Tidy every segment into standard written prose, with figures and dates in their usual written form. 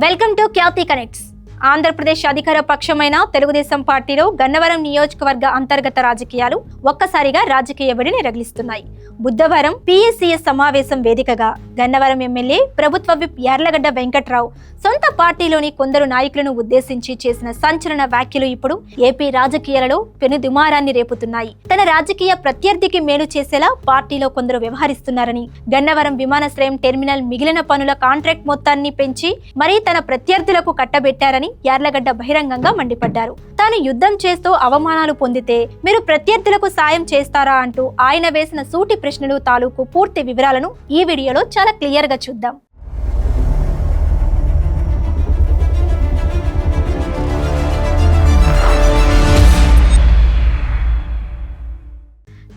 Welcome to Khyati connects. Andhra Pradesh అధికార పక్షమైన తెలుగుదేశం పార్టీలో గన్నవరం నియోజకవర్గ అంతర్గత రాజకీయాలు ఒక్కసారిగా రాజకీయ వెడిని రగిలిస్తున్నాయి. బుధవారం పిఎస్సిఎస్ సమావేశం వేదికగా గన్నవరం ఎమ్మెల్యే ప్రభుత్వ విప్ యార్లగడ్డ వెంకట్రావు సొంత పార్టీలోని కొందరు నాయకులను ఉద్దేశించి చేసిన సంచలన వ్యాఖ్యలు ఇప్పుడు ఏపీ రాజకీయాలలో పెనుదుమారాన్ని రేపుతున్నాయి. తన రాజకీయ ప్రత్యర్థికి మేలు చేసేలా పార్టీలో కొందరు వ్యవహరిస్తున్నారని, గన్నవరం విమానాశ్రయం టెర్మినల్ మిగిలిన పనుల కాంట్రాక్ట్ మొత్తాన్ని పెంచి మరీ తన ప్రత్యర్థులకు కట్టబెట్టారని యార్లగడ్డ బహిరంగంగా మండిపడ్డారు. తాను యుద్ధం చేస్తూ అవమానాలు పొందితే మీరు ప్రత్యర్థులకు సాయం చేస్తారా అంటూ ఆయన వేసిన సూటి ప్రశ్నలు తాలూకు పూర్తి వివరాలను ఈ వీడియోలో చాలా క్లియర్ గా చూద్దాం.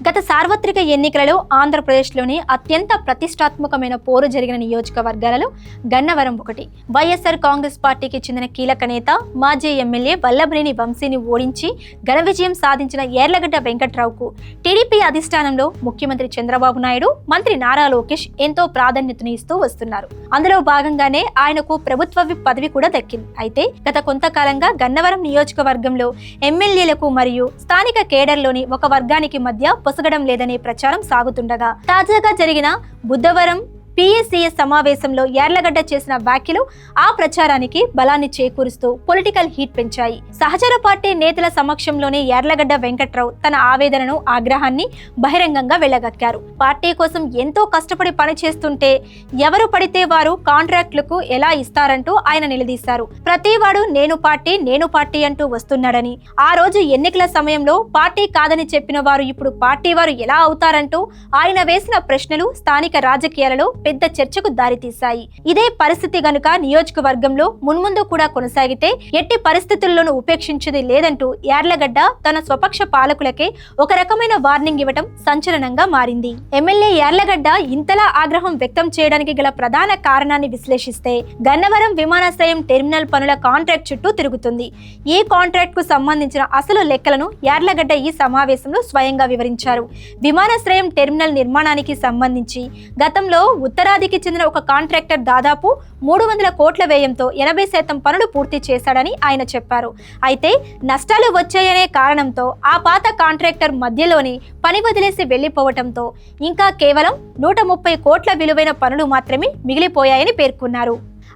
గత సార్వత్రిక ఎన్నికలలో ఆంధ్రప్రదేశ్లోని అత్యంత ప్రతిష్టాత్మకమైన పోరు జరిగిన నియోజకవర్గాలలో గన్నవరం ఒకటి. వైఎస్ఆర్ కాంగ్రెస్ పార్టీకి చెందిన కీలక నేత మాజీ ఎమ్మెల్యే వల్లభనేని వంశీని ఓడించి ఘన విజయం సాధించిన యార్లగడ్డ వెంకట్రావుకు టీడీపీ అధిష్టానంలో ముఖ్యమంత్రి చంద్రబాబు నాయుడు, మంత్రి నారా లోకేష్ ఎంతో ప్రాధాన్యతను ఇస్తూ వస్తున్నారు. అందులో భాగంగానే ఆయనకు ప్రభుత్వ విప్ పదవి కూడా దక్కింది. అయితే గత కొంతకాలంగా గన్నవరం నియోజకవర్గంలో ఎమ్మెల్యేలకు మరియు స్థానిక కేడర్లోని ఒక వర్గానికి మధ్య పొసగడం లేదనే ప్రచారం సాగుతుండగా తాజాగా జరిగిన బుధవారం పిఎస్సిఎస్ సమావేశంలో యార్లగడ్డ చేసిన వ్యాఖ్యలు ఆ ప్రచారానికి బలాన్ని చేకూరుస్తూ పొలిటికల్ హీట్ పెంచాయి. సహచర పార్టీ నేతల సమక్షంలోనే యార్లగడ్డ వెంకట్రావు తన ఆవేదనను, ఆగ్రహాన్ని బహిరంగంగా వెళ్లగక్కారు. పార్టీ కోసం ఎంతో కష్టపడి పనిచేస్తుంటే ఎవరు పడితే వారు కాంట్రాక్టులకు ఎలా ఇస్తారంటూ ఆయన నిలదీశారు. ప్రతివాడు నేను పార్టీ అంటూ వస్తున్నాడని, ఆ రోజు ఎన్నికల సమయంలో పార్టీ కాదని చెప్పిన వారు ఇప్పుడు పార్టీ వారు ఎలా అవుతారంటూ ఆయన వేసిన ప్రశ్నలు స్థానిక రాజకీయాలలో పెద్ద చర్చకు దారితీశాయి. ఇదే పరిస్థితి గనుక నియోజకవర్గంలో మున్ముందు కూడా కొనసాగితే ఎట్టి పరిస్థితుల్లోనూ ఉపేక్షించేది లేదంటూ యార్లగడ్డ తన స్వపక్ష పాలకులకే ఒక రకమైన వార్నింగ్ ఇవ్వటం సంచలనంగా మారింది. ఎమ్మెల్యే యార్లగడ్డ ఇంతలా ఆగ్రహం వ్యక్తం చేయడానికి గల ప్రధాన కారణాన్ని విశ్లేషిస్తే గన్నవరం విమానాశ్రయం టెర్మినల్ పనుల కాంట్రాక్ట్ చుట్టూ తిరుగుతుంది. ఈ కాంట్రాక్ట్ కు సంబంధించిన అసలు లెక్కలను యార్లగడ్డ ఈ సమావేశంలో స్వయంగా వివరించారు. విమానాశ్రయం టెర్మినల్ నిర్మాణానికి సంబంధించి గతంలో ఉత్తరాదికి చెందిన ఒక కాంట్రాక్టర్ దాదాపు 300 కోట్ల వ్యయంతో 80% పనులు పూర్తి చేశాడని ఆయన చెప్పారు. అయితే నష్టాలు వచ్చాయనే కారణంతో ఆ పాత కాంట్రాక్టర్ మధ్యలోనే పని వదిలేసి వెళ్లిపోవటంతో ఇంకా కేవలం 130 కోట్ల విలువైన పనులు మాత్రమే మిగిలిపోయాయని పేర్కొన్నారు.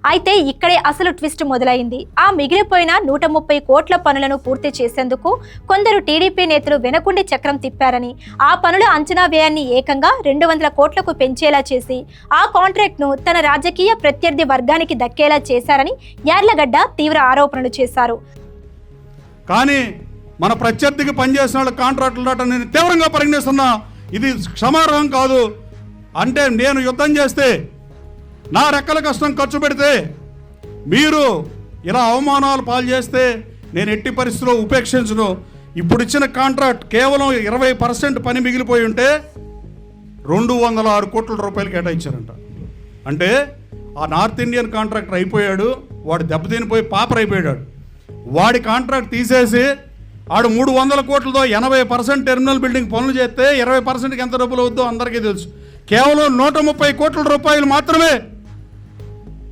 అయితే ఇక్కడే అసలు ట్విస్ట్ మొదలైంది. ఆ మిగిలిపోయిన 130 కోట్ల పనులను పూర్తి చేసేందుకు కొందరు టీడీపీ నేతలు వెనకుండి చక్రం తిప్పారని, ఆ పనుల అంచనా వ్యయాన్ని ఏకంగా 200 కోట్లకు పెంచేలా చేసి ఆ కాంట్రాక్ట్ ను తన రాజకీయ ప్రత్యర్థి వర్గానికి దక్కేలా చేశారని యార్లగడ్డ తీవ్ర ఆరోపణలు చేశారు. కానీ మన ప్రత్యర్థికి పనిచేసిన వాళ్ళ కాంట్రాక్టులు నేను తీవ్రంగా పరిగణిస్తున్నా. ఇది క్షమార్హం కాదు. అంటే నేను యుద్ధం చేస్తే, నా రెక్కల కష్టం ఖర్చు పెడితే, మీరు ఇలా అవమానాలు పాలు చేస్తే నేను ఎట్టి పరిస్థితుల్లో ఉపేక్షించను. ఇప్పుడు ఇచ్చిన కాంట్రాక్ట్ కేవలం 20% పని మిగిలిపోయి ఉంటే 206 కోట్ల రూపాయలు కేటాయించారంట. అంటే ఆ నార్త్ ఇండియన్ కాంట్రాక్టర్ అయిపోయాడు, వాడు దెబ్బతినిపోయి పాపర్ అయిపోయాడు. వాడి కాంట్రాక్ట్ తీసేసి ఆడు 300 కోట్లతో 80% టెర్మినల్ బిల్డింగ్ పనులు చేస్తే 20%కి ఎంత డబ్బులు అవుద్దో అందరికీ తెలుసు. కేవలం 130 కోట్ల రూపాయలు మాత్రమే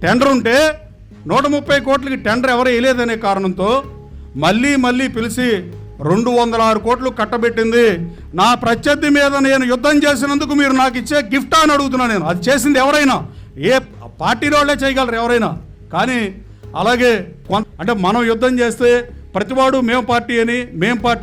టెండర్ ఉంటే 130 కోట్లకి టెండర్ ఎవరు వేయలేదనే కారణంతో మళ్ళీ పిలిచి 206 కోట్లు కట్టబెట్టింది. నా ప్రత్యర్థి మీద నేను యుద్ధం చేసినందుకు మీరు నాకు ఇచ్చే గిఫ్ట్ అని అడుగుతున్నా. నేను అది చేసింది ఎవరైనా, ఏ పార్టీలో వాళ్ళే చేయగలరు ఎవరైనా. కానీ అలాగే అంటే మనం యుద్ధం చేస్తే ప్రతివాడు మేము పార్టీ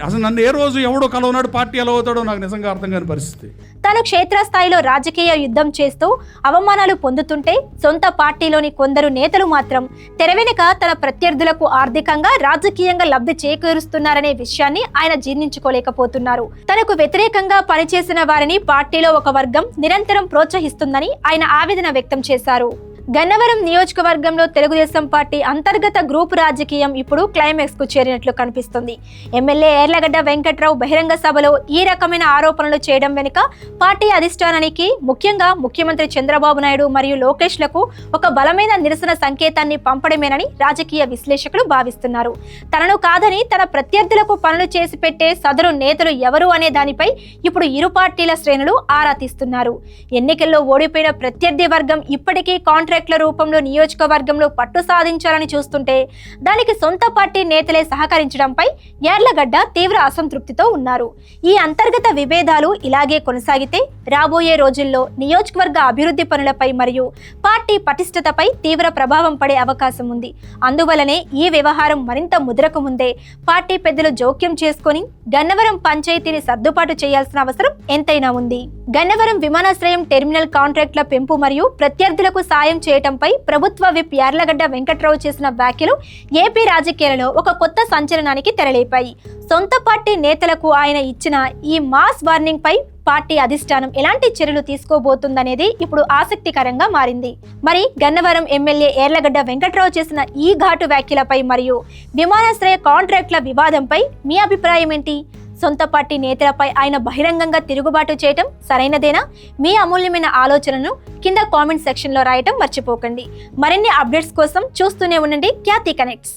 అసలు నన్ను ఏ రోజు ఎవడో కలవనాడు పార్టీ ఎలా అవుతాడో నాకు నిజంగా అర్థం కాని పరిస్థితి. తాను క్షేత్రస్థాయిలో రాజకీయ యుద్ధం చేస్తూ అవమానాలు పొందుతుంటే సొంత పార్టీలోని కొందరు నేతలు మాత్రం తెరవెనుక తన ప్రత్యర్థులకు ఆర్థికంగా, రాజకీయంగా లబ్ధి చేకూరుస్తున్నారనే విషయాన్ని ఆయన జీర్ణించుకోలేకపోతున్నారు. తనకు వ్యతిరేకంగా పనిచేసిన వారిని పార్టీలో ఒక వర్గం నిరంతరం ప్రోత్సహిస్తుందని ఆయన ఆవేదన వ్యక్తం చేశారు. గన్నవరం నియోజకవర్గంలో తెలుగుదేశం పార్టీ అంతర్గత గ్రూప్ రాజకీయం ఇప్పుడు క్లైమాక్స్ కు చేరినట్లు కనిపిస్తుంది. ఎమ్మెల్యే యార్లగడ్డ వెంకట్రావు బహిరంగ సభలో ఈ రకమైన ఆరోపణలు చేయడం వెనుక పార్టీ అధిష్టానానికి, ముఖ్యంగా ముఖ్యమంత్రి చంద్రబాబు నాయుడు మరియు లోకేష్లకు ఒక బలమైన నిరసన సంకేతాన్ని పంపడమేనని రాజకీయ విశ్లేషకులు భావిస్తున్నారు. తనను కాదని తన ప్రత్యర్థులకు పనులు చేసి పెట్టే సదరు నేతలు ఎవరు అనే దానిపై ఇప్పుడు ఇరు పార్టీల శ్రేణులు ఆరా తీస్తున్నారు. ఎన్నికల్లో ఓడిపోయిన ప్రత్యర్థి వర్గం ఇప్పటికీ కాంట్రాక్ట్ కాంట్రాక్టుల రూపంలో నియోజకవర్గంలో పట్టు సాధించాలని చూస్తుంటే దానికి సొంత పార్టీ నేతలే సహకరించడంపై యార్లగడ్డ తీవ్ర అసంతృప్తితో ఉన్నారు. ఈ అంతర్గత విభేదాలు ఇలాగే కొనసాగితే రాబోయే రోజుల్లో నియోజకవర్గ అభివృద్ధి పనులపై మరియు పార్టీ పటిష్టతపై తీవ్ర ప్రభావం పడే అవకాశం ఉంది. అందువలనే ఈ వ్యవహారం మరింత ముదరకు ముందే పార్టీ పెద్దలు జోక్యం చేసుకొని గన్నవరం పంచాయతీని సర్దుబాటు చేయాల్సిన అవసరం ఎంతైనా ఉంది. గన్నవరం విమానాశ్రయం టెర్మినల్ కాంట్రాక్టుల పెంపు మరియు ప్రత్యర్థులకు సాయం చేయటంపై ప్రభుత్వ విప్ యార్లగడ్డ వెంకట్రావు చేసిన వ్యాఖ్యలు ఏపీ రాజకీయాలలో ఒక కొత్త సంచలనానికి తెరలేపాయి. సొంత పార్టీ నేతలకు ఆయన ఇచ్చిన ఈ మాస్ వార్నింగ్ పై పార్టీ అధిష్టానం ఎలాంటి చర్యలు తీసుకోబోతుందనేది ఇప్పుడు ఆసక్తికరంగా మారింది. మరి గన్నవరం ఎమ్మెల్యే యార్లగడ్డ వెంకట్రావు చేసిన ఈ ఘాటు వ్యాఖ్యలపై మరియు విమానాశ్రయ కాంట్రాక్టుల వివాదంపై మీ అభిప్రాయం ఏంటి? సొంత పార్టీ నేతలపై ఆయన బహిరంగంగా తిరుగుబాటు చేయటం సరైనదేనా? మీ అమూల్యమైన ఆలోచనను కింద కామెంట్ సెక్షన్లో రాయటం మర్చిపోకండి. మరిన్ని అప్డేట్స్ కోసం చూస్తూనే ఉండండి ఖ్యాతి కనెక్ట్స్.